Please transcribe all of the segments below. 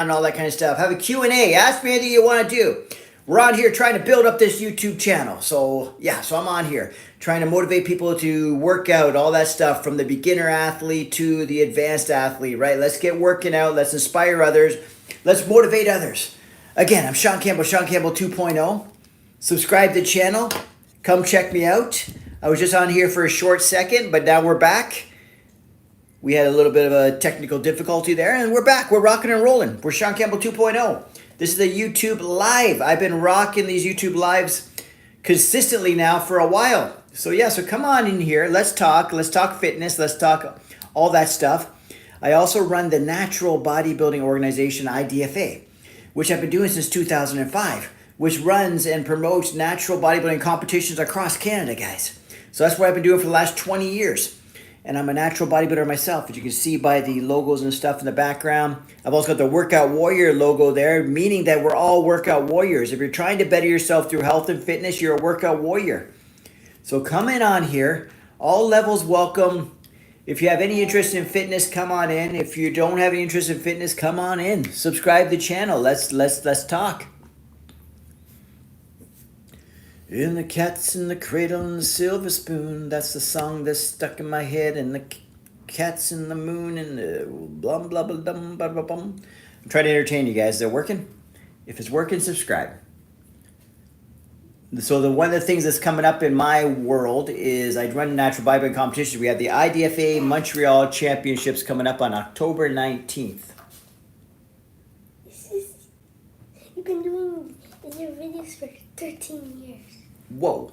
and all that kind of stuff. Have a Q&A. Ask me anything you want to do. We're on here trying to build up this YouTube channel. So yeah, so I'm on here trying to motivate people to work out, all that stuff from the beginner athlete to the advanced athlete, right? Let's get working out. Let's inspire others. Let's motivate others. Again, I'm Shaun Campbell, Shaun Campbell 2.0. Subscribe to the channel. Come check me out. I was just on here for a short second, but now we're back. We had a little bit of a technical difficulty there, and we're back. We're rocking and rolling. We're Shaun Campbell 2.0. This is a YouTube Live. I've been rocking these YouTube Lives consistently now for a while. So yeah, so come on in here. Let's talk. Let's talk fitness. Let's talk all that stuff. I also run the Natural Bodybuilding Organization, IDFA, which I've been doing since 2005, which runs and promotes natural bodybuilding competitions across Canada, guys. So that's what I've been doing for the last 20 years. And I'm a natural bodybuilder myself, as you can see by the logos and stuff in the background. I've also got the Workout Warrior logo there, meaning that we're all workout warriors. If you're trying to better yourself through health and fitness, you're a workout warrior. So come in on here. All levels welcome. If you have any interest in fitness, come on in. If you don't have any interest in fitness, come on in. Subscribe to the channel. Let's talk. In the cat's in the cradle and the silver spoon. That's the song that's stuck in my head. And the cat's in the moon and the blum blah blah dum blah blah bum. I'm trying to entertain you guys. They're working. If it's working, subscribe. So one of the things that's coming up in my world is I run natural bodybuilding competitions. We have the IDFA Montreal Championships coming up on October 19th. You've been doing your videos for 13 years. Whoa.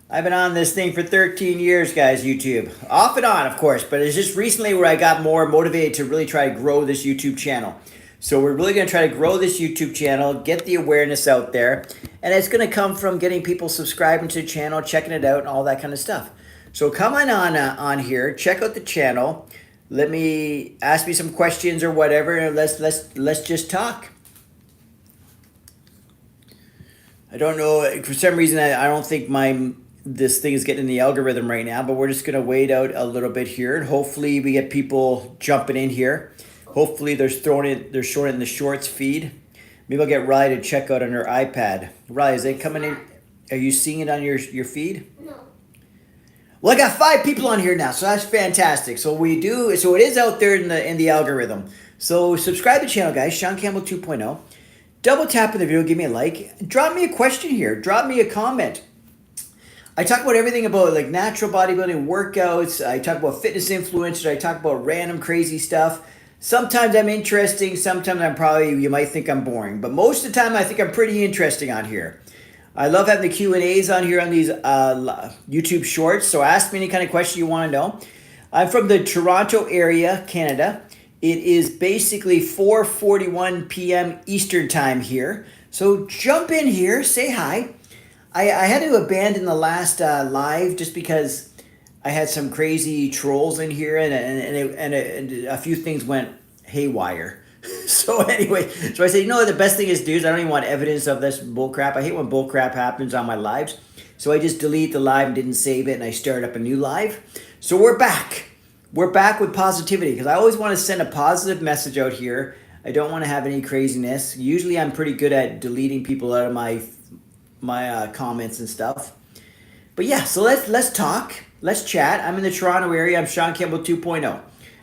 I've been on this thing for 13 years, guys, YouTube. Off and on, of course, but it's just recently where I got more motivated to really try to grow this YouTube channel. So we're really going to try to grow this YouTube channel, get the awareness out there, and it's going to come from getting people subscribing to the channel, checking it out, and all that kind of stuff. So come on here, check out the channel. Ask me some questions or whatever, and let's just talk. I don't know, for some reason I don't think this thing is getting in the algorithm right now, but we're just going to wait out a little bit here, and hopefully we get people jumping in here. Hopefully they're showing it in the shorts feed. Maybe I'll get Riley to check out on her iPad. Riley, is it coming in? Are you seeing it on your feed? No. Well, I got 5 people on here now, so that's fantastic. So it is out there in the algorithm. So subscribe to the channel, guys. Shaun Campbell 2.0. Double tap in the video, give me a like. Drop me a question here. Drop me a comment. I talk about everything about like natural bodybuilding workouts. I talk about fitness influencers. I talk about random crazy stuff. Sometimes I'm interesting. Sometimes you might think I'm boring. But most of the time I think I'm pretty interesting on here. I love having the Q&As on here on these YouTube shorts. So ask me any kind of question you want to know. I'm from the Toronto area, Canada. It is basically 4:41 p.m. Eastern time here. So jump in here, say hi. I had to abandon the last live just because I had some crazy trolls in here and a few things went haywire. So anyway, so I said, you know what the best thing is to do is I don't even want evidence of this bullcrap. I hate when bullcrap happens on my lives. So I just delete the live and didn't save it and I started up a new live. So we're back. We're back with positivity because I always want to send a positive message out here. I don't want to have any craziness. Usually I'm pretty good at deleting people out of my comments and stuff. But yeah, so let's talk. Let's chat. I'm in the Toronto area. I'm Shaun Campbell 2.0.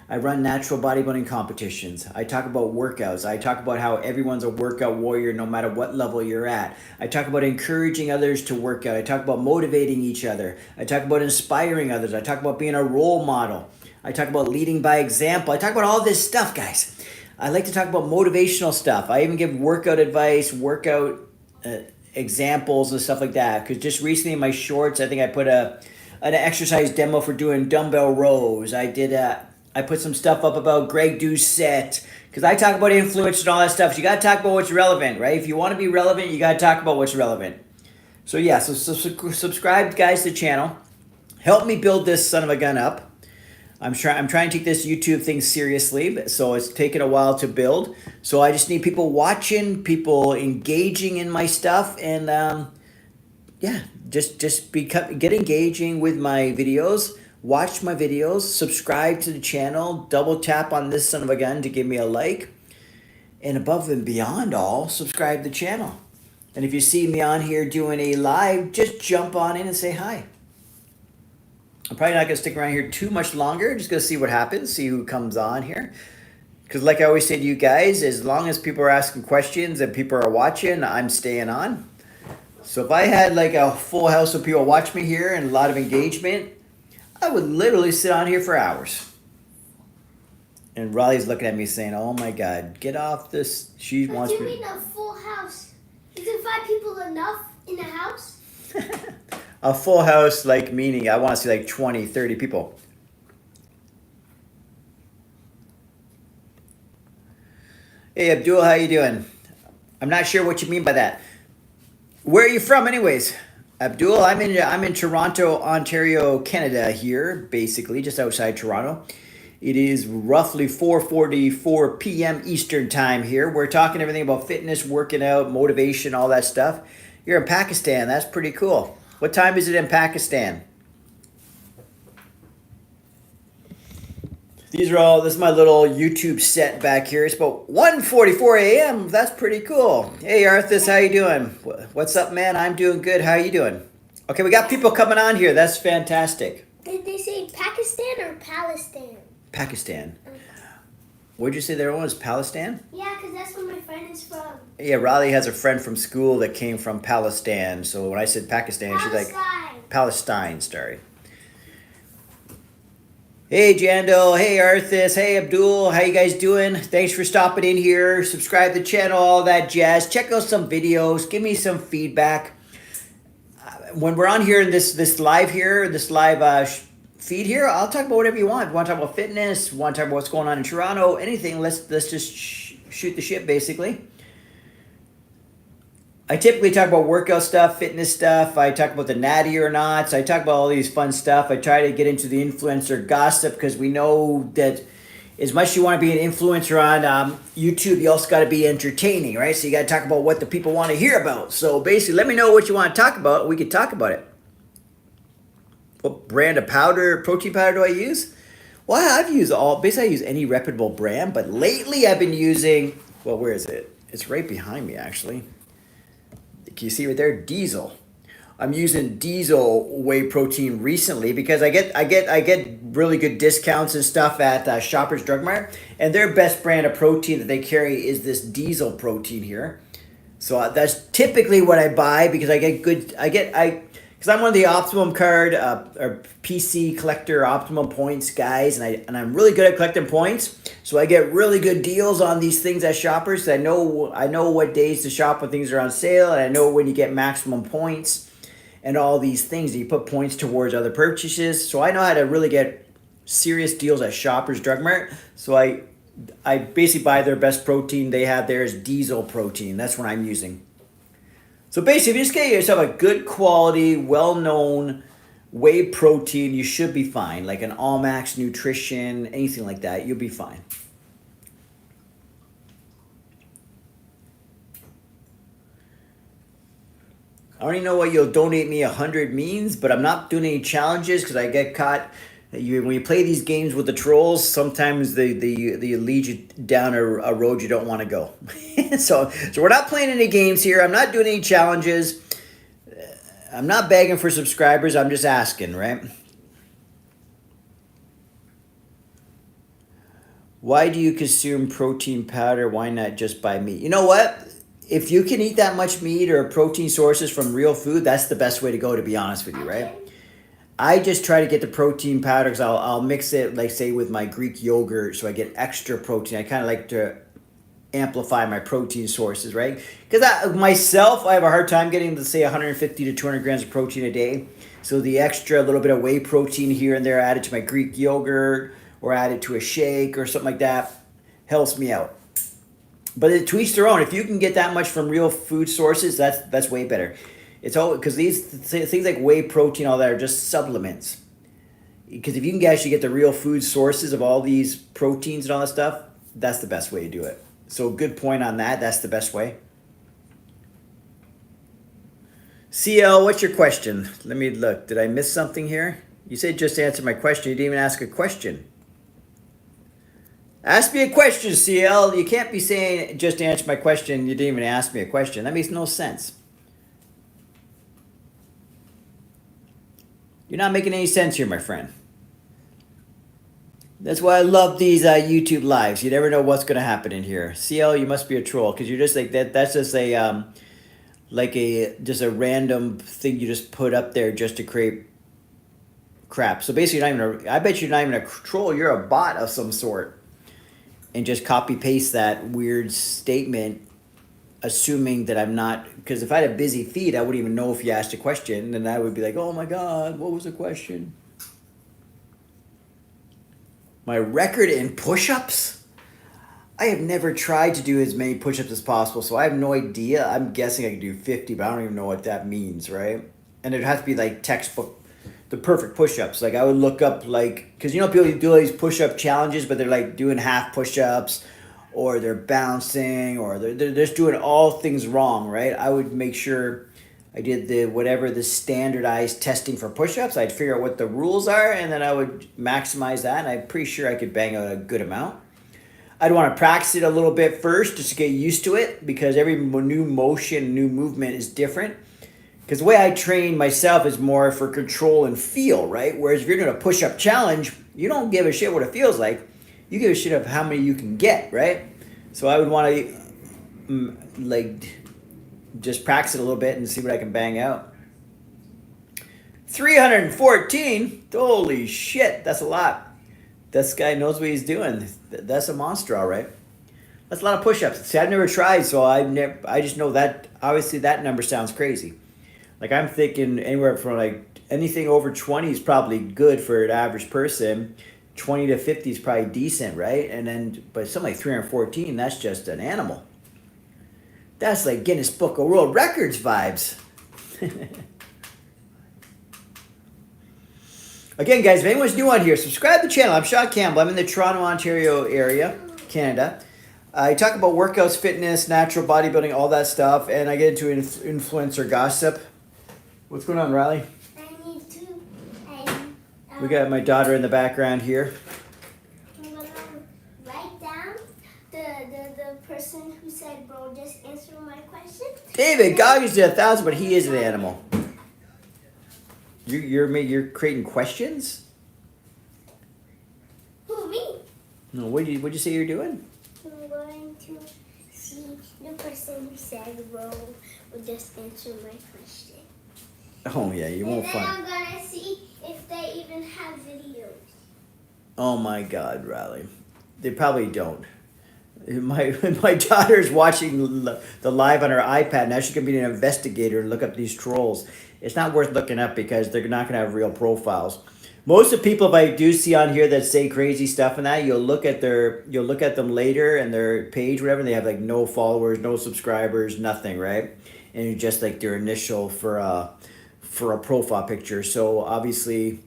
I run natural bodybuilding competitions. I talk about workouts. I talk about how everyone's a workout warrior no matter what level you're at. I talk about encouraging others to work out. I talk about motivating each other. I talk about inspiring others. I talk about being a role model. I talk about leading by example. I talk about all this stuff, guys. I like to talk about motivational stuff. I even give workout advice, workout examples and stuff like that. Because just recently in my shorts, I think I put an exercise demo for doing dumbbell rows. I put some stuff up about Greg Doucette. Because I talk about influence and all that stuff. So you got to talk about what's relevant, right? If you want to be relevant, you got to talk about what's relevant. So yeah, so subscribe, guys, to the channel. Help me build this son of a gun up. I'm trying to take this YouTube thing seriously, so it's taken a while to build. So I just need people watching, people engaging in my stuff, and yeah, just get engaging with my videos. Watch my videos, subscribe to the channel, double tap on this son of a gun to give me a like. And above and beyond all, subscribe to the channel. And if you see me on here doing a live, just jump on in and say hi. I'm probably not going to stick around here too much longer. Just going to see what happens, see who comes on here. Because like I always say to you guys, as long as people are asking questions and people are watching, I'm staying on. So if I had like a full house of people watch me here and a lot of engagement, I would literally sit on here for hours. And Raleigh's looking at me saying, oh my God, get off this. She wants me. What do you mean a full house? Isn't 5 people enough in a house? A full house, like meaning I want to see like 20, 30 people. Hey Abdul, how you doing? I'm not sure what you mean by that. Where are you from anyways? Abdul, I'm in Toronto, Ontario, Canada here, basically, just outside Toronto. It is roughly 4:44 p.m. Eastern time here. We're talking everything about fitness, working out, motivation, all that stuff. You're in Pakistan. That's pretty cool. What time is it in Pakistan? This is my little YouTube set back here. It's about 1:44 a.m. That's pretty cool. Hey Arthur, how you doing? What's up, man? I'm doing good. How you doing? Okay, we got people coming on here. That's fantastic. Did they say Pakistan or Palestine? Pakistan. Where'd you say there was? Palestine? Yeah, because that's where my friend is from. Yeah, Raleigh has a friend from school that came from Palestine. So when I said Pakistan, she's like, Palestine, sorry. Hey, Jando. Hey, Arthur. Hey, Abdul. How you guys doing? Thanks for stopping in here. Subscribe to the channel, all that jazz. Check out some videos. Give me some feedback. When we're on here in this live feed here, I'll talk about whatever you want. Want to talk about fitness? Want to talk about what's going on in Toronto? Anything? Let's just shoot the shit, basically. I typically talk about workout stuff, fitness stuff. I talk about the natty or not. So I talk about all these fun stuff. I try to get into the influencer gossip because we know that as much as you want to be an influencer on YouTube, you also got to be entertaining, right? So you got to talk about what the people want to hear about. So basically, let me know what you want to talk about. We could talk about it. What brand of protein powder do I use? Well, I use any reputable brand, but lately I've been using, well, where is it? It's right behind me, actually. Can you see right there? Diesel. I'm using Diesel whey protein recently because I get really good discounts and stuff at Shoppers Drug Mart, and their best brand of protein that they carry is this Diesel protein here. So that's typically what I buy because because I'm one of the Optimum card or PC collector Optimum points guys, and I'm really good at collecting points. So I get really good deals on these things at Shoppers. I know what days to shop when things are on sale, and I know when you get maximum points and all these things. You put points towards other purchases. So I know how to really get serious deals at Shoppers Drug Mart. So I basically buy their best protein. They have theirs Diesel protein. That's what I'm using. So basically, if you just get yourself a good quality, well-known whey protein, you should be fine. Like an Allmax Nutrition, anything like that, you'll be fine. I don't even know what you'll donate me 100 means, but I'm not doing any challenges because I get caught. When you play these games with the trolls, sometimes they lead you down a road you don't want to go. so we're not playing any games here. I'm not doing any challenges. I'm not begging for subscribers. I'm just asking, right? Why do you consume protein powder? Why not just buy meat? You know what? If you can eat that much meat or protein sources from real food, that's the best way to go, to be honest with you, right? I just try to get the protein powder because I'll mix it, like say, with my Greek yogurt, so I get extra protein. I kind of like to amplify my protein sources, right? Because myself, I have a hard time getting to say 150 to 200 grams of protein a day. So the extra little bit of whey protein here and there added to my Greek yogurt or added to a shake or something like that helps me out. But to each their own. If you can get that much from real food sources, that's way better. It's all because these things like whey protein, all that are just supplements. Because if you can actually get the real food sources of all these proteins and all that stuff, that's the best way to do it. So good point on that. That's the best way. CL, what's your question? Let me look. Did I miss something here? You said just answer my question. You didn't even ask a question. Ask me a question, CL. You can't be saying just answer my question. You didn't even ask me a question. That makes no sense. You're not making any sense here, my friend. That's why I love these YouTube lives. You never know what's going to happen in here. CL, you must be a troll because you're just like that. That's just a just a random thing you just put up there just to create crap. So basically, I bet you're not even a troll. You're a bot of some sort, and just copy paste that weird statement, assuming that I'm not. Because if I had a busy feed, I wouldn't even know if you asked a question, and I would be like, "Oh my God, what was the question?" My record in push-ups? I have never tried to do as many push-ups as possible, so I have no idea. I'm guessing I can do 50, but I don't even know what that means, right? And it'd have to be like textbook, the perfect push-ups. Like I would look up like, because you know people do all these push-up challenges, but they're like doing half push-ups, or they're bouncing, or they're just doing all things wrong, right? I would make sure I did the standardized testing for push-ups. I'd figure out what the rules are, and then I would maximize that. And I'm pretty sure I could bang out a good amount. I'd want to practice it a little bit first just to get used to it because every new motion, new movement is different. Because the way I train myself is more for control and feel, right? Whereas if you're doing a push-up challenge, you don't give a shit what it feels like. You give a shit of how many you can get, right? So I would want to just practice it a little bit and see what I can bang out. 314? Holy shit, that's a lot. This guy knows what he's doing. That's a monster, all right. That's a lot of push-ups. See, I've never tried, so I just know that, obviously, that number sounds crazy. Like, I'm thinking anywhere from, like, anything over 20 is probably good for an average person. 20 to 50 is probably decent, right? And then, but something like 314, that's just an animal. That's like Guinness Book of World Records vibes. Again, guys, if anyone's new on here, subscribe to the channel. I'm Shaun Campbell. I'm in the Toronto, Ontario area, Canada. I talk about workouts, fitness, natural bodybuilding, all that stuff, and I get into influencer gossip. What's going on, Riley? I need to. We got my daughter in the background here. I'm gonna write down the person who said, "Bro, just answer my question." David Goggins did 1,000, but he is an animal. You're creating questions? Who, me? No, what'd you say you're doing? I'm going to see the person who said, "Bro, will just answer my question." Oh yeah, you won't And find. then I'm gonna see if they even have videos. Oh my God, Riley, they probably don't. My daughter's watching the live on her iPad. Now she's gonna be an investigator and look up these trolls. It's not worth looking up because they're not gonna have real profiles. Most of the people, if I do see on here that say crazy stuff and that, you'll look at them later and their page, whatever. And they have like no followers, no subscribers, nothing, right? And it's just like their initial for a profile picture. So obviously,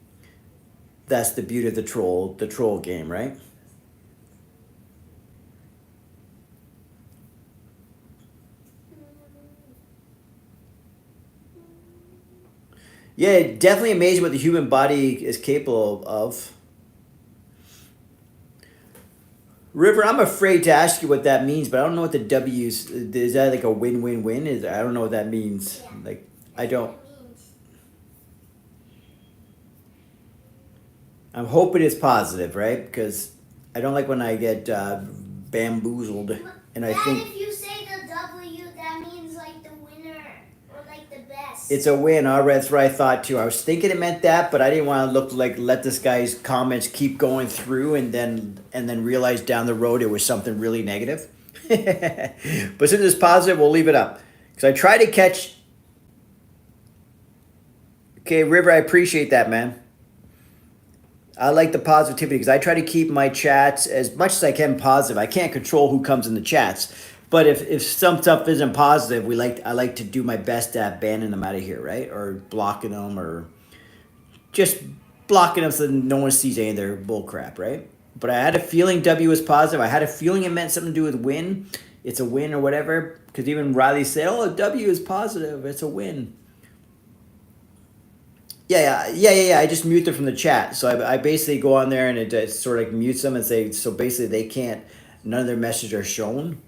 that's the beauty of the troll game, right? Yeah, definitely amazing what the human body is capable of. River, I'm afraid to ask you what that means, but I don't know what the W's. Is that like a win-win-win? I don't know what that means. Yeah. Like, I don't. I'm hoping it's positive, right? Because I don't like when I get bamboozled, and I think if you say the W, that means like the winner or like the best. it's a win. All right, that's what I thought too. I was thinking it meant that, but I didn't want to let this guy's comments keep going through, and then realize down the road it was something really negative. But since it's positive, we'll leave it up because I try to catch. Okay, River, I appreciate that, man. I like the positivity because I try to keep my chats as much as I can positive. I can't control who comes in the chats, but if some stuff isn't positive, I like to do my best at banning them out of here, right? Or blocking them, or just blocking them so that no one sees any of their bull crap, right? But I had a feeling W was positive. I had a feeling it meant something to do with win. It's a win or whatever. Because even Riley said, "Oh, W is positive. It's a win." Yeah. I just mute them from the chat. So I basically go on there and it sort of like mutes them and say, so basically they can't, none of their messages are shown.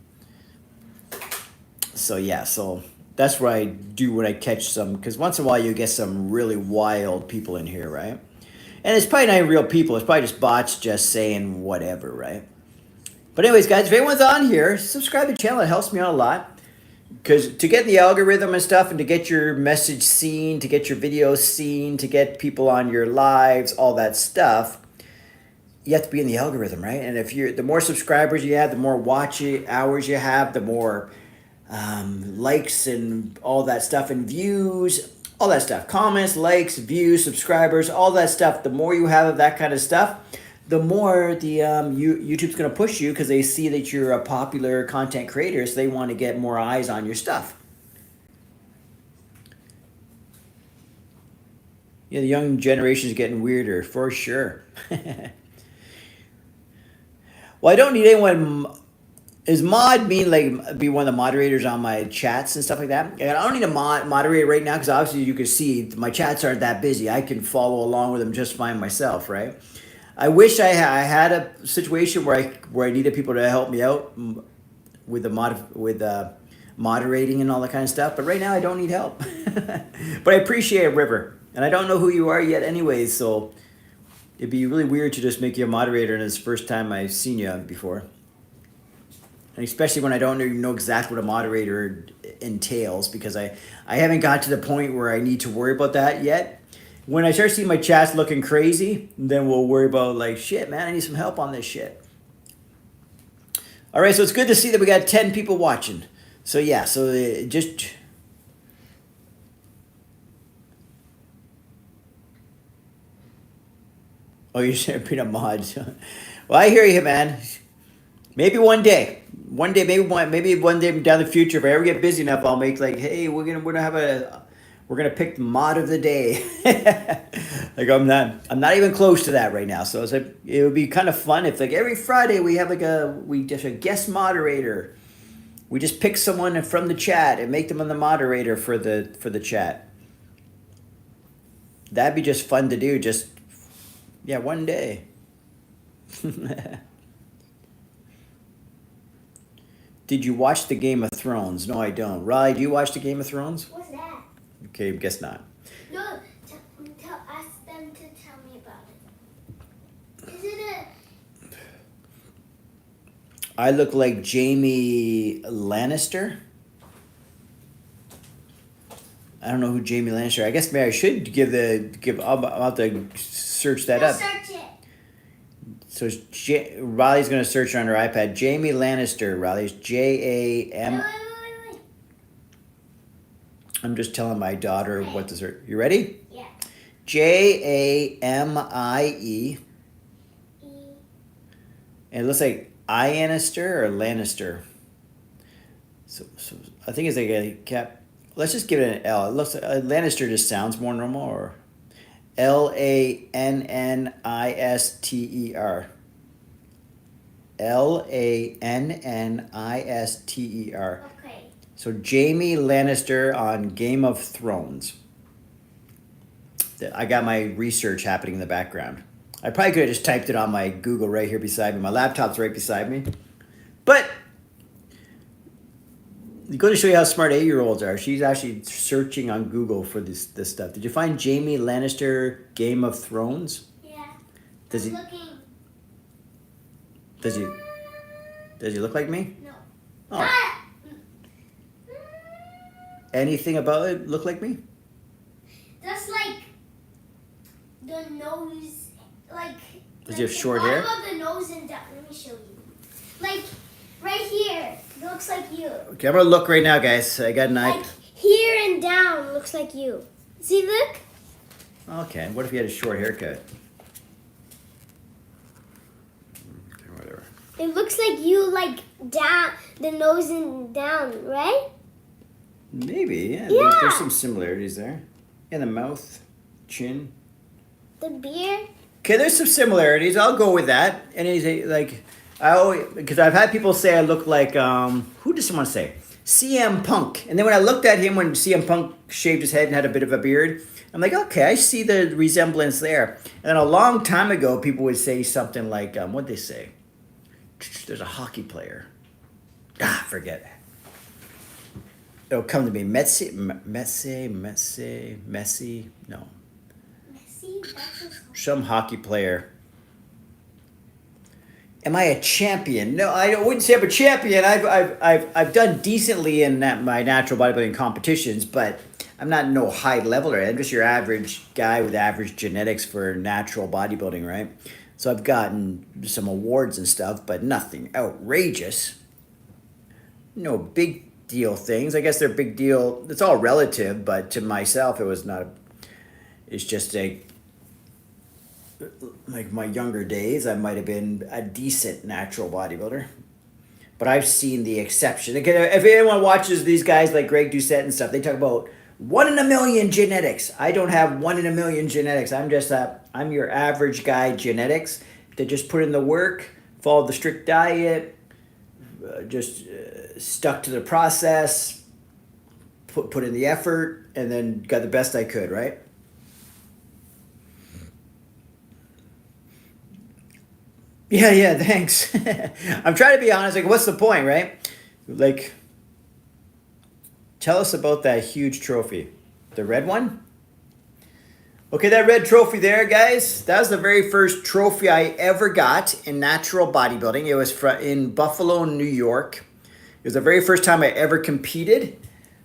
So yeah, so that's what I do when I catch some, because once in a while you get some really wild people in here, right? And it's probably not even real people. It's probably just bots just saying whatever, right? But anyways, guys, if anyone's on here, subscribe to the channel. It helps me out a lot. Because to get the algorithm and stuff and to get your message seen, to get your videos seen, to get people on your lives, all that stuff, you have to be in the algorithm, right? And if you're, the more subscribers you have, the more watch hours you have, the more likes and all that stuff and views, all that stuff, comments, likes, views, subscribers, all that stuff. The more you have of that kind of stuff, the more the YouTube's going to push you, because they see that you're a popular content creator, so they want to get more eyes on your stuff. Yeah, the young generation is getting weirder for sure. Well, I don't need anyone. Is mod mean like be one of the moderators on my chats and stuff like that? I don't need a moderator right now, because obviously you can see my chats aren't that busy. I can follow along with them just fine myself, right? I wish I had a situation where I needed people to help me out with the moderating and all that kind of stuff. But right now I don't need help. But I appreciate it, River, and I don't know who you are yet, anyways. So it'd be really weird to just make you a moderator, and it's the first time I've seen you before. And especially when I don't even know exactly what a moderator entails, because I haven't got to the point where I need to worry about that yet. When I start seeing my chats looking crazy, then we'll worry about like, shit, man, I need some help on this shit. All right, so it's good to see that we got 10 people watching. So yeah, so just... Oh, you're saying being a mod. Well, I hear you, man. Maybe one day, maybe one day down the future, if I ever get busy enough, I'll make like, hey, we're gonna pick the mod of the day. Like I'm not even close to that right now. So it's like, it would be kind of fun if like every Friday we have like a guest moderator. We just pick someone from the chat and make them the moderator for the chat. That'd be just fun to do. Just yeah, one day. Did you watch the Game of Thrones? No, I don't. Riley, do you watch the Game of Thrones? What's that? Okay, guess not. No, ask them to tell me about it. Is it I look like Jamie Lannister. I don't know who Jamie Lannister. I guess maybe I should I'll have to search that up. Search it. So Riley's gonna search on her iPad. Jamie Lannister. Riley's JAM. Wait. I'm just telling my daughter what to search. You ready? Yeah. JAMIE. E. And it looks like Lannister or Lannister. So I think it's like a cap. Let's just give it an L. It looks like Lannister just sounds more normal, or LANNISTER. LANNISTER. Okay. So Jamie Lannister on Game of Thrones. I got my research happening in the background. I probably could have just typed it on my Google right here beside me. My laptop's right beside me. But I'm going to show you how smart 8-year-olds are. She's actually searching on Google for this stuff. Did you find Jamie Lannister Game of Thrones? Yeah. Does he? Looking. Does he look like me? No. Oh. Ah! Anything about it look like me? That's like the nose, like. Does he have short hair? What about the nose and down? Let me show you. Like right here, it looks like you. Okay, I'm gonna look right now, guys. I got an eye. Like here and down looks like you. See, look. Okay, what if he had a short haircut? Okay, whatever. It looks like you, like down the nose and down, right? Maybe, yeah. Yeah. There's some similarities there. In the mouth, chin. The beard. Okay, there's some similarities. I'll go with that. And he's like, because I've had people say I look like who does someone say? CM Punk. And then when I looked at him when CM Punk shaved his head and had a bit of a beard, I'm like, okay, I see the resemblance there. And then a long time ago, people would say something like, what'd they say? There's a hockey player. Forget it. It'll come to me. Messi? No. Messi? Some hockey player. Am I a champion? No, I wouldn't say I'm a champion. I've done decently in my natural bodybuilding competitions, but I'm not no high leveler. I'm just your average guy with average genetics for natural bodybuilding, right? So I've gotten some awards and stuff, but nothing outrageous. No big deal things. I guess they're big deal. It's all relative, but to myself, it was not. It's just like my younger days, I might have been a decent natural bodybuilder. But I've seen the exception. If anyone watches these guys like Greg Doucette and stuff, they talk about 1 in a million genetics. I don't have 1 in a million genetics. I'm your average guy genetics that just put in the work, followed the strict diet, just stuck to the process, put in the effort, and then got the best I could, right? Yeah, thanks. I'm trying to be honest. Like, what's the point, right? Like, tell us about that huge trophy. The red one? Okay, that red trophy there, guys, that was the very first trophy I ever got in natural bodybuilding. It was in Buffalo, New York. It was the very first time I ever competed.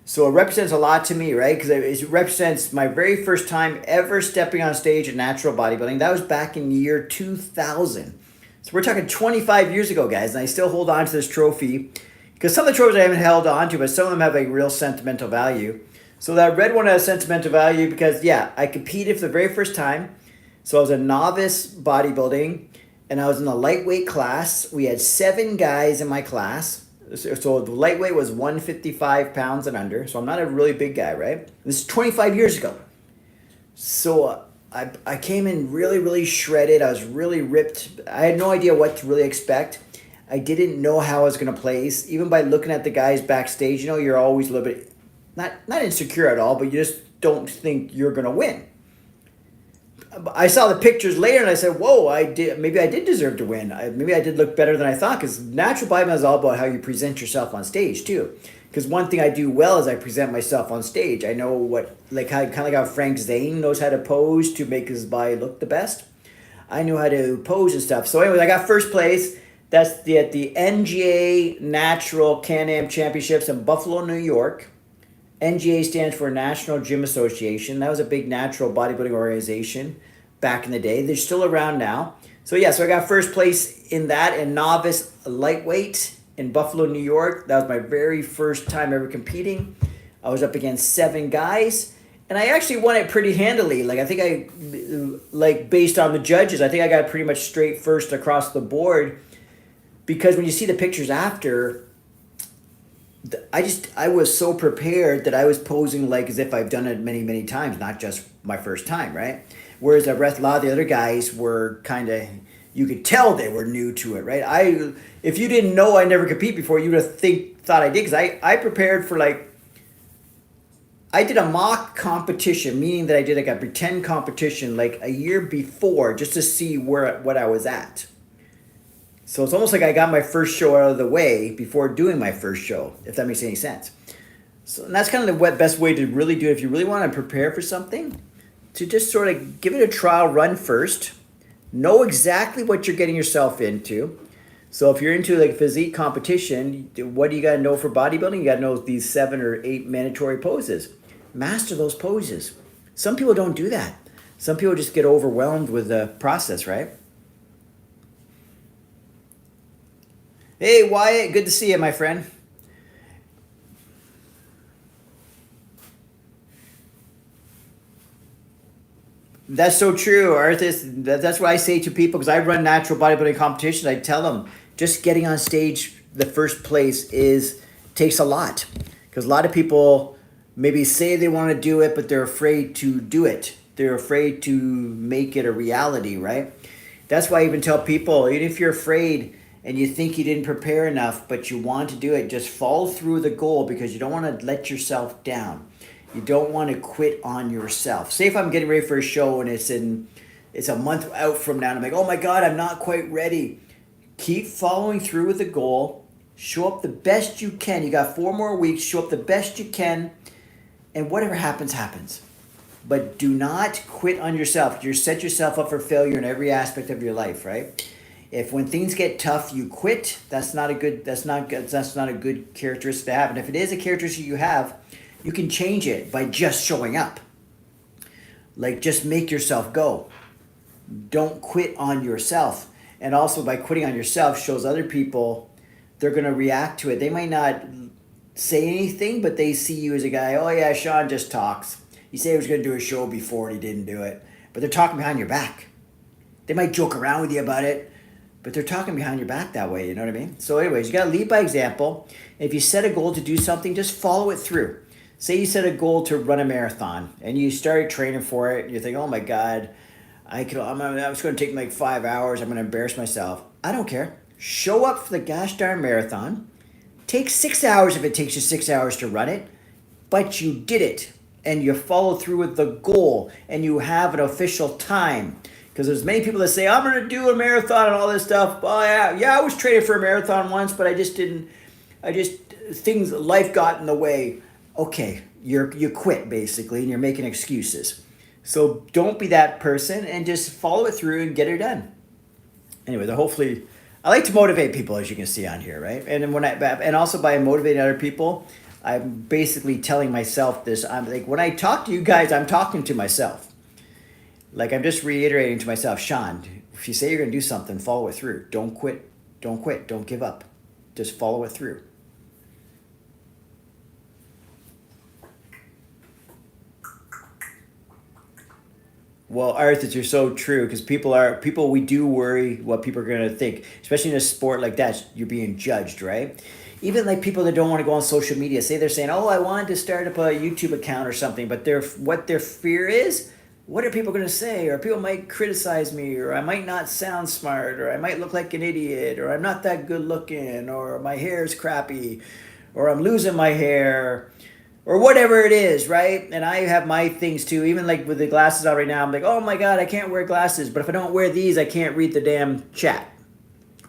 So it represents a lot to me, right? Because it represents my very first time ever stepping on stage in natural bodybuilding. That was back in year 2000. So we're talking 25 years ago, guys, and I still hold on to this trophy because some of the trophies I haven't held on to, but some of them have a real sentimental value. So that red one has sentimental value because, yeah, I competed for the very first time. So I was a novice bodybuilding, and I was in the lightweight class. We had 7 guys in my class. So the lightweight was 155 pounds and under. So I'm not a really big guy, right? This is 25 years ago. So I came in really, really shredded. I was really ripped. I had no idea what to really expect. I didn't know how I was going to place. Even by looking at the guys backstage, you're always a little bit, not insecure at all, but you just don't think you're going to win. I saw the pictures later and I said, whoa, maybe I did deserve to win. Maybe I did look better than I thought, because natural bodybuilding is all about how you present yourself on stage too. Because one thing I do well is I present myself on stage. I know kind of like how Frank Zane knows how to pose to make his body look the best. I knew how to pose and stuff. So anyways, I got first place. That's at the NGA Natural Can-Am Championships in Buffalo, New York. NGA stands for National Gym Association. That was a big natural bodybuilding organization back in the day. They're still around now. So I got first place in that in novice lightweight in Buffalo, New York. That was my very first time ever competing. I was up against 7 guys, and I actually won it pretty handily. I think based on the judges, I think I got pretty much straight first across the board, because when you see the pictures after, I was so prepared that I was posing as if I've done it many, many times, not just my first time, right? Whereas a lot of the other guys were kind of, you could tell they were new to it, right? If you didn't know I never compete before, you would have thought I did, because I prepared for I did a mock competition, meaning that I did a pretend competition a year before, just to see what I was at. So it's almost like I got my first show out of the way before doing my first show, if that makes any sense. So and that's kind of the best way to really do it. If you really want to prepare for something, to just sort of give it a trial run first. Know exactly what you're getting yourself into. So if you're into physique competition, what do you got to know for bodybuilding? You got to know these 7 or 8 mandatory poses. Master those poses. Some people don't do that. Some people just get overwhelmed with the process, right? Hey, Wyatt, good to see you, my friend. That's so true, Arthas. That's what I say to people, because I run natural bodybuilding competitions. I tell them, just getting on stage, the first place takes a lot. Because a lot of people maybe say they want to do it, but they're afraid to do it. They're afraid to make it a reality, right? That's why I even tell people, even if you're afraid, and you think you didn't prepare enough, but you want to do it, just follow through with the goal because you don't want to let yourself down. You don't want to quit on yourself. Say if I'm getting ready for a show and it's a month out from now and I'm like, oh my God, I'm not quite ready. Keep following through with the goal. Show up the best you can. You got 4 more weeks. Show up the best you can. And whatever happens, happens. But do not quit on yourself. You set yourself up for failure in every aspect of your life, right? If when things get tough, you quit, that's not a good characteristic to have. And if it is a characteristic you have, you can change it by just showing up. Like, just make yourself go. Don't quit on yourself. And also, by quitting on yourself shows other people, they're going to react to it. They might not say anything, but they see you as a guy, oh yeah, Shaun just talks. He said he was going to do a show before and he didn't do it. But they're talking behind your back. They might joke around with you about it, but they're talking behind your back that way, you know what I mean? So anyways, you got to lead by example. If you set a goal to do something, just follow it through. Say you set a goal to run a marathon and you started training for it and you think, oh my God, it's going to take me like 5 hours. I'm going to embarrass myself. I don't care. Show up for the gosh darn marathon. Take 6 hours if it takes you 6 hours to run it, but you did it and you follow through with the goal and you have an official time. Because there's many people that say, I'm going to do a marathon and all this stuff. Oh yeah, I was training for a marathon once, but life got in the way. Okay, you quit basically and you're making excuses. So don't be that person and just follow it through and get it done. Anyway, hopefully, I like to motivate people, as you can see on here, right? And also by motivating other people, I'm basically telling myself this. I'm like, when I talk to you guys, I'm talking to myself. Like, I'm just reiterating to myself, Shaun, if you say you're going to do something, follow it through. Don't quit. Don't quit. Don't give up. Just follow it through. Well, Arthur, you're so true because we do worry what people are going to think, especially in a sport like that. You're being judged, right? Even like people that don't want to go on social media, say they're saying, oh, I wanted to start up a YouTube account or something, but what their fear is, what are people going to say? Or people might criticize me, or I might not sound smart, or I might look like an idiot, or I'm not that good looking, or my hair is crappy, or I'm losing my hair, or whatever it is, right? And I have my things too. Even like with the glasses on right now, I'm like, oh my God, I can't wear glasses. But if I don't wear these, I can't read the damn chat.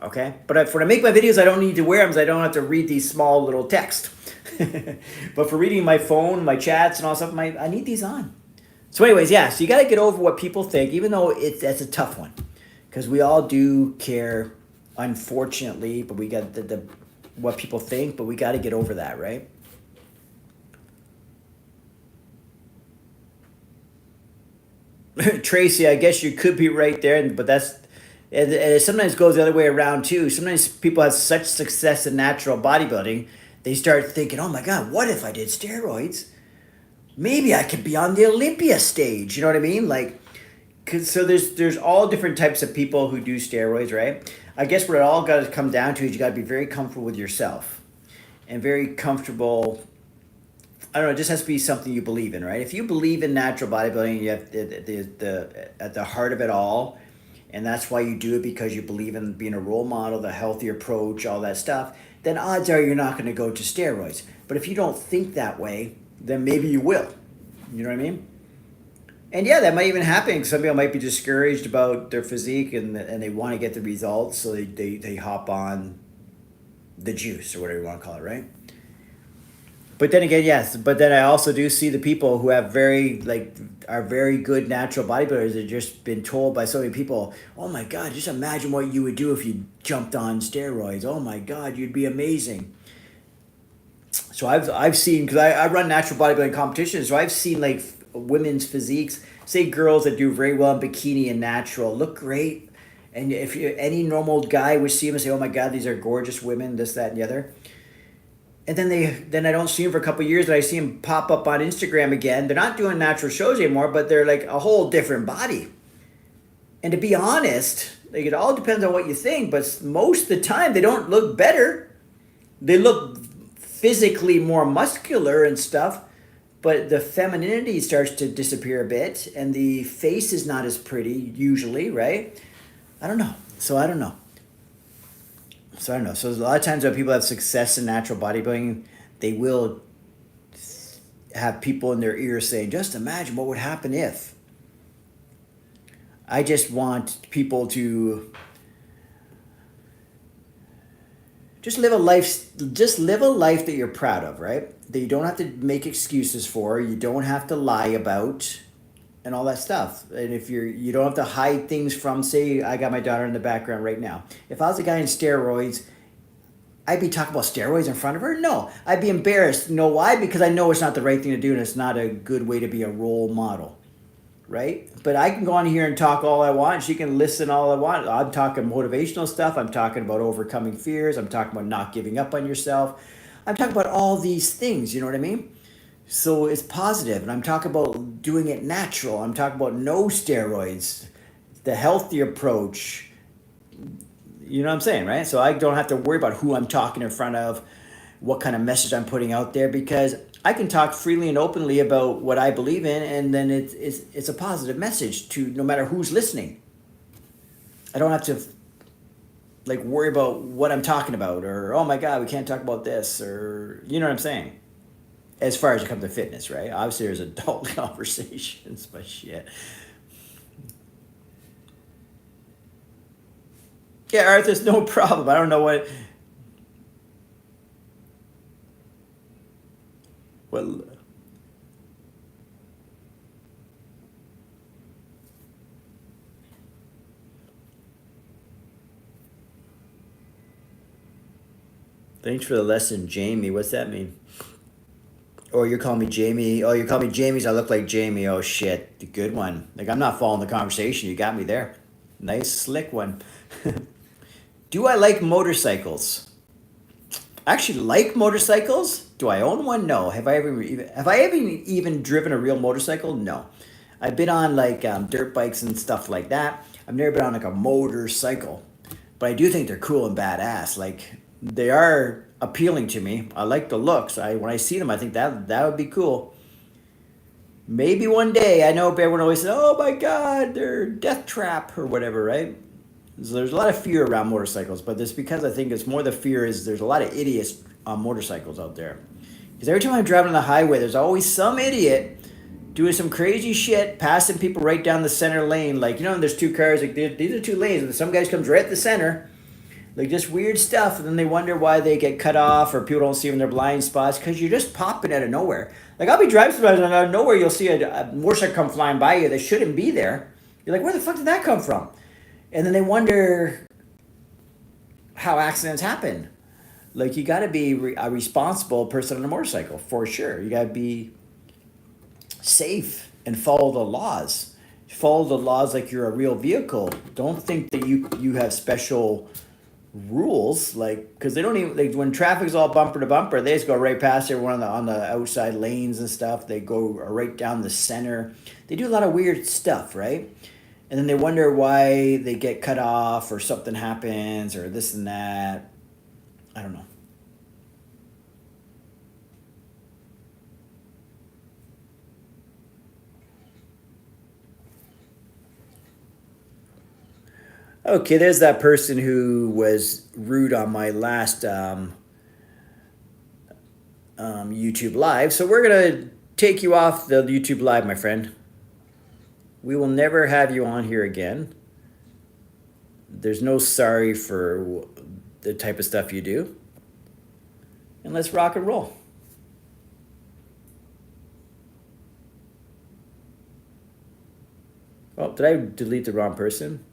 Okay? But when I make my videos, I don't need to wear them, so I don't have to read these small little text. But for reading my phone, my chats and all stuff, I need these on. So anyways, yeah, so you got to get over what people think, even though that's a tough one. Because we all do care, unfortunately, but we got the what people think, but we got to get over that, right? Tracy, I guess you could be right there, but and it sometimes goes the other way around too. Sometimes people have such success in natural bodybuilding, they start thinking, oh my God, what if I did steroids? Maybe I could be on the Olympia stage. You know what I mean? Like, so there's all different types of people who do steroids, right? I guess what it all got to come down to is you got to be very comfortable with yourself and very comfortable. I don't know, it just has to be something you believe in, right? If you believe in natural bodybuilding, you have at the heart of it all, and that's why you do it because you believe in being a role model, the healthy approach, all that stuff, then odds are you're not going to go to steroids. But if you don't think that way, then maybe you will. You know what I mean? And yeah, that might even happen. Some people might be discouraged about their physique and they want to get the results, so they hop on the juice or whatever you want to call it, right? But then again, yes. But then I also do see the people who are very good natural bodybuilders that have just been told by so many people, oh my God, just imagine what you would do if you jumped on steroids. Oh my God, you'd be amazing. So I've seen, because I run natural bodybuilding competitions, so I've seen like women's physiques, say girls that do very well in bikini and natural, look great. And if any normal guy would see them and say, oh my God, these are gorgeous women, this, that, and the other. And then I don't see them for a couple of years, but I see them pop up on Instagram again. They're not doing natural shows anymore, but they're like a whole different body. And to be honest, like, it all depends on what you think, but most of the time they don't look better. They look physically more muscular and stuff, but the femininity starts to disappear a bit, and the face is not as pretty usually, right? I don't know. So I don't know. So I don't know. So there's a lot of times when people have success in natural bodybuilding, they will have people in their ears saying, just imagine what would happen if. I just want people to just live a life that you're proud of, right? That you don't have to make excuses for, you don't have to lie about, and all that stuff. And if you don't have to hide things from, say, I got my daughter in the background right now. If I was a guy in steroids, I'd be talking about steroids in front of her? No. I'd be embarrassed. You know why? Because I know it's not the right thing to do and it's not a good way to be a role model. Right? But I can go on here and talk all I want. She can listen all I want. I'm talking motivational stuff. I'm talking about overcoming fears. I'm talking about not giving up on yourself. I'm talking about all these things. You know what I mean? So it's positive. And I'm talking about doing it natural. I'm talking about no steroids, the healthy approach. You know what I'm saying, right? So I don't have to worry about who I'm talking in front of, what kind of message I'm putting out there, because I can talk freely and openly about what I believe in, and then it's a positive message to no matter who's listening. I don't have to like worry about what I'm talking about, or oh my God, we can't talk about this, or you know what I'm saying. As far as it comes to fitness, right? Obviously, there's adult conversations, but shit. Yeah, Arthur's no problem. I don't know what. Thanks for the lesson, Jamie. What's that mean? Oh, you're calling me Jamie. Oh, you're calling me Jamie's. I look like Jamie. Oh shit, the good one. Like I'm not following the conversation. You got me there. Nice, slick one. Do I like motorcycles? I actually like motorcycles. Do I own one? No. Have I ever even driven a real motorcycle? No. I've been on like dirt bikes and stuff like that. I've never been on like a motorcycle, but I do think they're cool and badass. Like they are appealing to me. I like the looks. When I see them, I think that would be cool. Maybe one day. I know everyone always says, "Oh my God, they're death trap or whatever," right? So there's a lot of fear around motorcycles, but it's because I think it's more the fear is there's a lot of idiots on motorcycles out there. Because every time I'm driving on the highway, there's always some idiot doing some crazy shit, passing people right down the center lane. Like, you know, there's two cars, like these are two lanes, and some guys comes right at the center. Like just weird stuff, and then they wonder why they get cut off or people don't see them in their blind spots because you're just popping out of nowhere. Like I'll be driving sometimes and out of nowhere you'll see a motorcycle come flying by you that shouldn't be there. You're like, where the fuck did that come from? And then they wonder how accidents happen. Like you got to be a responsible person on a motorcycle for sure. You got to be safe and follow the laws. Follow the laws like you're a real vehicle. Don't think that you have special rules, like because they don't even like when traffic's all bumper to bumper. They just go right past everyone on the outside lanes and stuff. They go right down the center. They do a lot of weird stuff, right? And then they wonder why they get cut off or something happens or this and that. I don't know. Okay, there's that person who was rude on my last YouTube live. So we're going to take you off the YouTube live, my friend. We will never have you on here again. There's no sorry for the type of stuff you do. And let's rock and roll. Oh, did I delete the wrong person?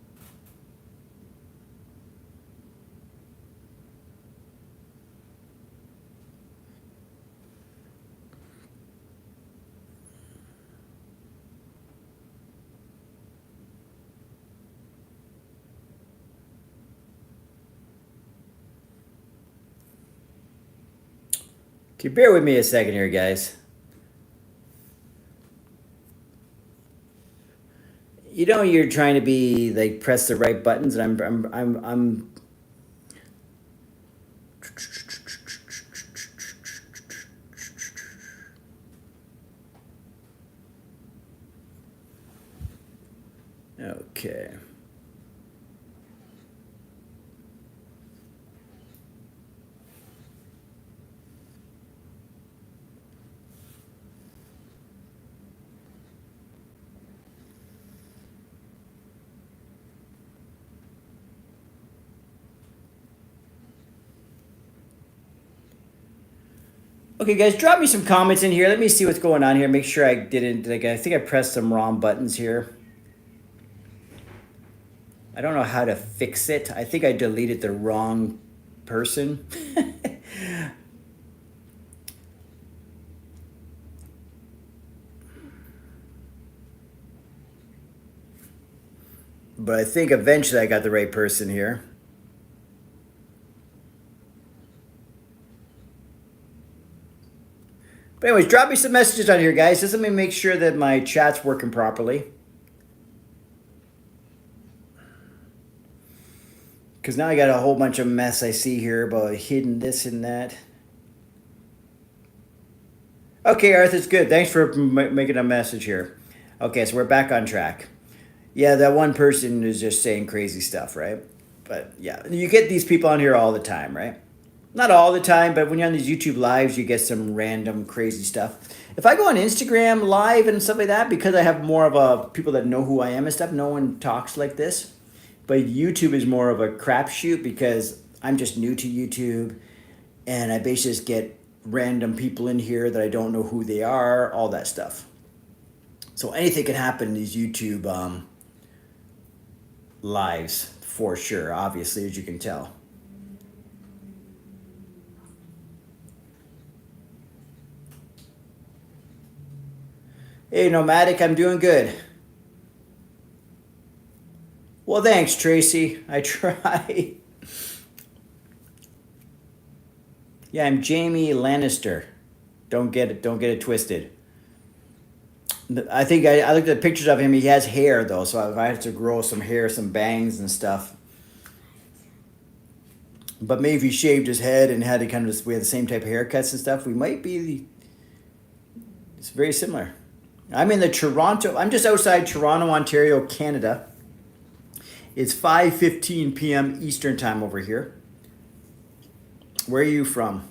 Okay, bear with me a second here, guys. You know, you're trying to be like press the right buttons, and I'm okay. Okay, guys, drop me some comments in here. Let me see what's going on here. Make sure I didn't, like, I think I pressed some wrong buttons here. I don't know how to fix it. I think I deleted the wrong person. But I think eventually I got the right person here. But anyways, drop me some messages on here, guys. Just let me make sure that my chat's working properly. Because now I got a whole bunch of mess I see here about hidden this and that. Okay, Arthur, it's good. Thanks for making a message here. Okay, so we're back on track. Yeah, that one person is just saying crazy stuff, right? But yeah, you get these people on here all the time, right? Not all the time, but when you're on these YouTube lives, you get some random crazy stuff. If I go on Instagram live and stuff like that, because I have more of a people that know who I am and stuff, no one talks like this. But YouTube is more of a crapshoot because I'm just new to YouTube, and I basically just get random people in here that I don't know who they are, all that stuff. So anything can happen in these YouTube lives for sure, obviously, as you can tell. Hey, Nomadic, I'm doing good. Well, thanks, Tracy. I try. Yeah, I'm Jamie Lannister. Don't get it twisted. I think I looked at pictures of him. He has hair though, so if I had to grow some hair, some bangs and stuff. But maybe if he shaved his head and had to kind of we had the same type of haircuts and stuff, we might be. It's very similar. I'm in the Toronto. I'm just outside Toronto, Ontario, Canada. It's 5:15 p.m. Eastern time over here. Where are you from?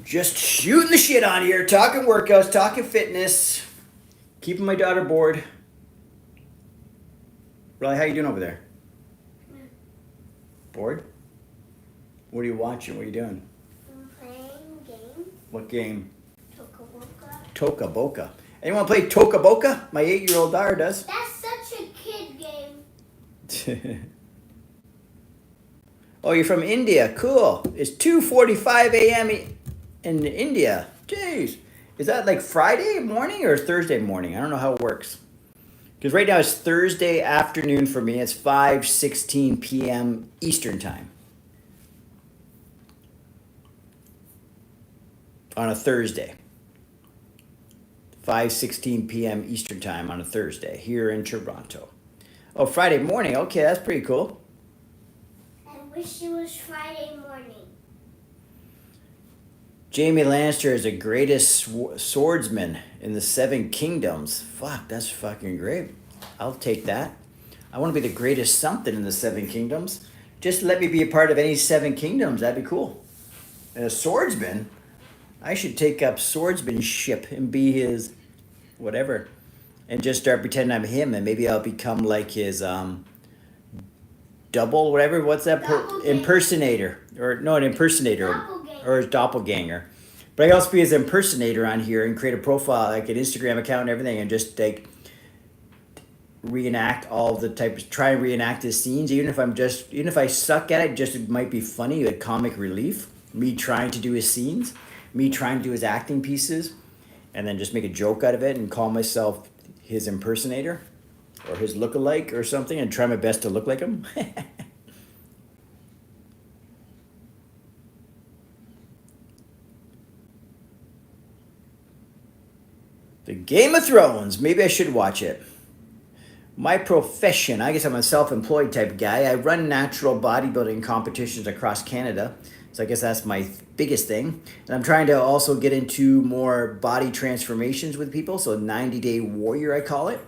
Just shooting the shit on here, talking workouts, talking fitness, keeping my daughter bored. Riley, how you doing over there? Bored? What are you watching? What are you doing? I'm playing a game. What game? Toca Boca. Toca Boca. Anyone play Toca Boca? My 8-year-old daughter does. That's such a kid game. Oh, you're from India. Cool. It's 2:45 a.m. in India. Jeez. Is that like Friday morning or Thursday morning? I don't know how it works. Because right now it's Thursday afternoon for me. It's 5:16 p.m. Eastern time. On a Thursday. 5:16 p.m. Eastern time on a Thursday here in Toronto. Oh, Friday morning. Okay, that's pretty cool. I wish it was Friday morning. Jamie Lannister is the greatest swordsman in the Seven Kingdoms. Fuck, that's fucking great. I'll take that. I want to be the greatest something in the Seven Kingdoms. Just let me be a part of any Seven Kingdoms. That'd be cool. And a swordsman? I should take up swordsmanship and be his whatever. And just start pretending I'm him. And maybe I'll become like his double, whatever. What's that? Impersonator. Or no, an impersonator. Doppelganger. Or his doppelganger. But I can also be his impersonator on here and create a profile, like an Instagram account and everything, and just like reenact all the types, try and reenact his scenes. Even if I suck at it, just it might be funny, like comic relief. Me trying to do his scenes, me trying to do his acting pieces, and then just make a joke out of it and call myself his impersonator or his lookalike or something, and try my best to look like him. The Game of Thrones. Maybe I should watch it. My profession. I guess I'm a self-employed type guy. I run natural bodybuilding competitions across Canada. So I guess that's my biggest thing. And I'm trying to also get into more body transformations with people. So 90-day warrior, I call it.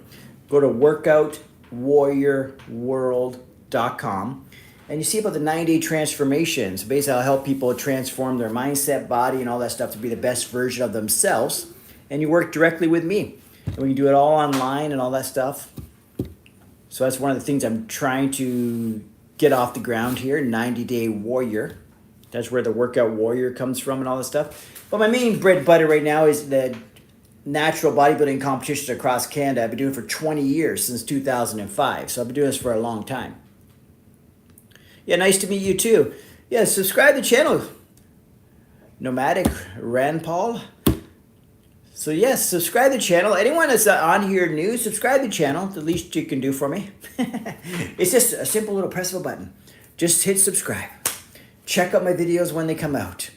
Go to workoutwarriorworld.com. And you see about the 90-day transformations. Basically, I'll help people transform their mindset, body, and all that stuff to be the best version of themselves. And you work directly with me. And we can do it all online and all that stuff. So that's one of the things I'm trying to get off the ground here. 90-day warrior. That's where the workout warrior comes from and all this stuff. But my main bread and butter right now is the natural bodybuilding competitions across Canada. I've been doing it for 20 years, since 2005. So I've been doing this for a long time. Yeah, nice to meet you too. Yeah, subscribe to the channel. Nomadic Rand Paul. So yes, subscribe to the channel. Anyone that's on here new, subscribe to the channel. The least you can do for me. It's just a simple little press of a button. Just hit subscribe. Check out my videos when they come out.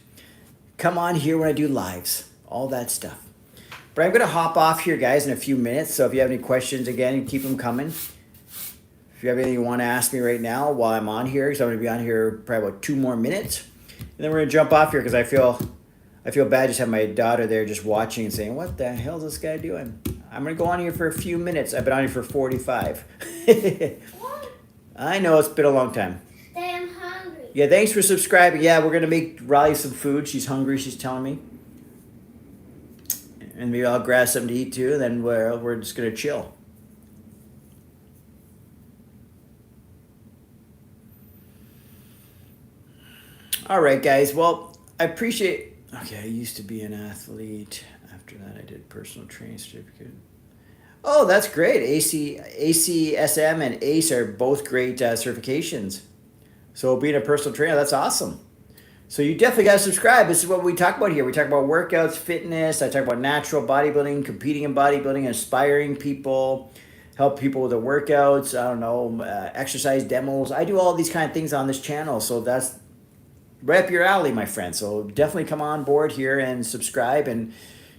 Come on here when I do lives. All that stuff. But I'm going to hop off here, guys, in a few minutes. So if you have any questions, again, keep them coming. If you have anything you want to ask me right now while I'm on here, because I'm going to be on here probably about 2 more minutes. And then we're going to jump off here because I feel bad just having my daughter there just watching and saying, what the hell is this guy doing? I'm going to go on here for a few minutes. I've been on here for 45. I know, it's been a long time. I'm hungry. Yeah, thanks for subscribing. Yeah, we're going to make Riley some food. She's hungry, she's telling me. And maybe I'll grab something to eat too, and then we're just going to chill. All right, guys. Well, I appreciate... Okay, I used to be an athlete. After that, I did personal training certificate. Oh, that's great. ACSM and ACE are both great certifications. So being a personal trainer, that's awesome. So you definitely got to subscribe. This is what we talk about here. We talk about workouts, fitness. I talk about natural bodybuilding, competing in bodybuilding, inspiring people, help people with their workouts. I don't know, exercise demos. I do all these kind of things on this channel. So that's right up your alley, my friend. So definitely come on board here and subscribe and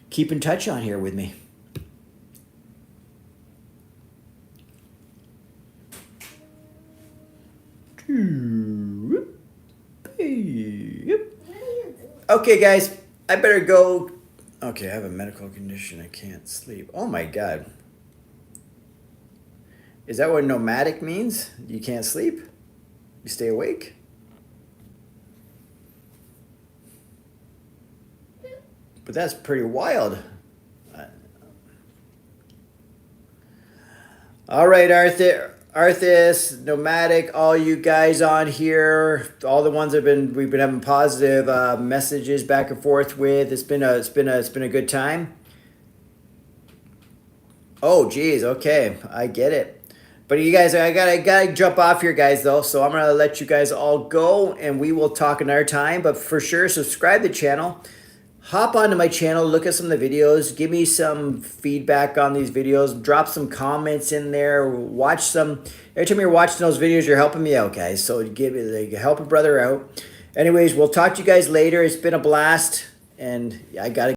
keep in touch on here with me. Okay, guys, I better go. Okay, I have a medical condition. I can't sleep. Oh my God. Is that what nomadic means? You can't sleep? You stay awake? But that's pretty wild. All right, Arthas, Nomadic, all you guys on here, all the ones we've been having positive messages back and forth with. It's been a good time. Oh, geez, okay, I get it. But you guys, I gotta jump off here, guys, though. So I'm gonna let you guys all go, and we will talk another time. But for sure, subscribe to the channel. Hop onto my channel, look at some of the videos, give me some feedback on these videos, drop some comments in there, watch some. Every time you're watching those videos, you're helping me out, guys. So help a brother out. Anyways, we'll talk to you guys later. It's been a blast, and I gotta